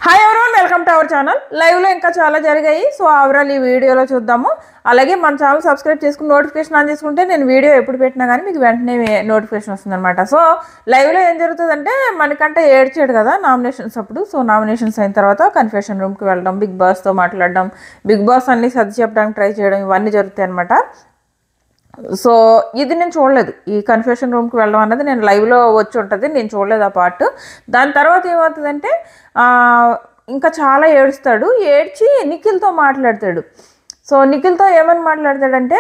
Hi everyone, welcome to our channel. లైవ్లో ఇంకా చాలా జరిగాయి. సో ఓవరాల్ ఈ వీడియోలో చూద్దాము. అలాగే మన ఛానల్ సబ్స్క్రైబ్ చేసుకుని నోటిఫికేషన్ ఆన్ చేసుకుంటే నేను వీడియో ఎప్పుడు పెట్టినా కానీ మీకు వెంటనే నోటిఫికేషన్ వస్తుందన్నమాట. సో లైవ్లో ఏం జరుగుతుందంటే, మనకంటే ఏడ్చాడు కదా నామినేషన్స్ అప్పుడు. సో నామినేషన్స్ అయిన తర్వాత కన్ఫెషన్ రూమ్కి వెళ్ళడం, బిగ్ బాస్తో మాట్లాడడం, బిగ్ బాస్ అన్ని సర్ది చెప్పడానికి ట్రై చేయడం, ఇవన్నీ జరుగుతాయి అనమాట. సో ఇది నేను చూడలేదు. ఈ కన్ఫెషన్ రూమ్కి వెళ్ళడం అన్నది నేను లైవ్లో వచ్చి ఉంటుంది, నేను చూడలేదు ఆ పార్ట్. దాని తర్వాత ఏమవుతుందంటే ఇంకా చాలా ఏడుస్తాడు. ఏడ్చి నిఖిల్తో మాట్లాడతాడు. సో నిఖిల్తో ఏమని మాట్లాడతాడంటే,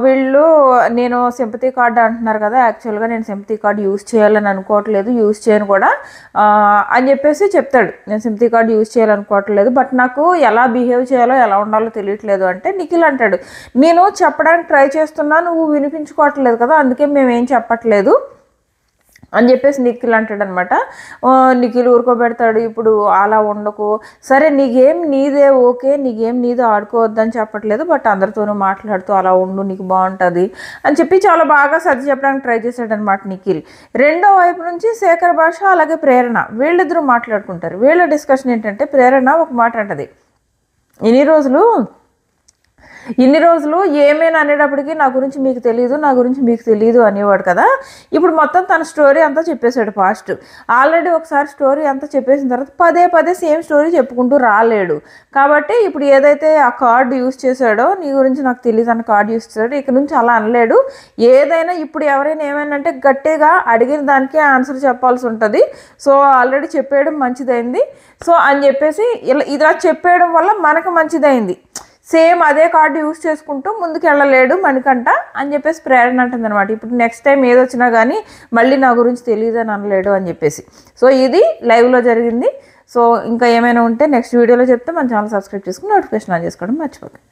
వీళ్ళు నేను సింపతి కార్డు అంటున్నారు కదా, యాక్చువల్గా నేను సింపతి కార్డు యూజ్ చేయాలని అనుకోవట్లేదు, యూజ్ చేయను కూడా అని చెప్పేసి చెప్తాడు. నేను సింపతి కార్డు యూజ్ చేయాలనుకోవట్లేదు, బట్ నాకు ఎలా బిహేవ్ చేయాలో ఎలా ఉండాలో తెలియట్లేదు అంటే, నిఖిల్ అంటాడు, నేను చెప్పడానికి ట్రై చేస్తున్నా, నువ్వు వినిపించుకోవట్లేదు కదా, అందుకే మేమేం చెప్పట్లేదు అని చెప్పేసి నిఖిల్ అంటాడు అనమాట. నిఖిల్ ఊరుకోబెడతాడు, ఇప్పుడు అలా ఉండకు, సరే నీకేం నీదే ఓకే, నీకేం నీదే ఆడుకోవద్దని చెప్పట్లేదు, బట్ అందరితోనూ మాట్లాడుతూ అలా ఉండు, నీకు బాగుంటుంది అని చెప్పి చాలా బాగా సర్ది చెప్పడానికి ట్రై చేశాడు అనమాట నిఖిల్. రెండో వైపు నుంచి శేఖర్ భాష అలాగే ప్రేరణ వీళ్ళిద్దరూ మాట్లాడుకుంటారు. వీళ్ళ డిస్కషన్ ఏంటంటే, ప్రేరణ ఒక మాట అంటది, ఇన్ని రోజులు ఏమైనా అనేటప్పటికీ నా గురించి మీకు తెలియదు అనేవాడు కదా, ఇప్పుడు మొత్తం తన స్టోరీ అంతా చెప్పేశాడు. ఫాస్ట్ ఆల్రెడీ ఒకసారి స్టోరీ అంతా చెప్పేసిన తర్వాత పదే పదే సేమ్ స్టోరీ చెప్పుకుంటూ రాలేడు. కాబట్టి ఇప్పుడు ఏదైతే ఆ కార్డు యూజ్ చేశాడో, నీ గురించి నాకు తెలియదు అన్న కార్డు యూజ్ చేశాడు, ఇక నుంచి అలా అనలేడు. ఏదైనా ఇప్పుడు ఎవరైనా ఏమైనా అంటే గట్టిగా అడిగిన దానికే ఆన్సర్ చెప్పాల్సి ఉంటుంది. సో ఆల్రెడీ చెప్పేయడం మంచిదైంది. సో అని చెప్పేసి ఇలా చెప్పేయడం వల్ల మనకు మంచిదైంది. సేమ్ అదే కార్డు యూజ్ చేసుకుంటూ ముందుకు వెళ్ళలేడు మణికంఠ అని చెప్పేసి ప్రేరణ అంటుంది అనమాట. ఇప్పుడు నెక్స్ట్ టైం ఏదొచ్చినా కానీ మళ్ళీ నా గురించి తెలియదు అని అనలేడు అని చెప్పేసి. సో ఇది లైవ్లో జరిగింది. సో ఇంకా ఏమైనా ఉంటే నెక్స్ట్ వీడియోలో చెప్తే మన ఛానల్ సబ్స్క్రైబ్ చేసుకుని నోటిఫికేషన్ ఆన్ చేసుకోవడం మర్చిపోకండి.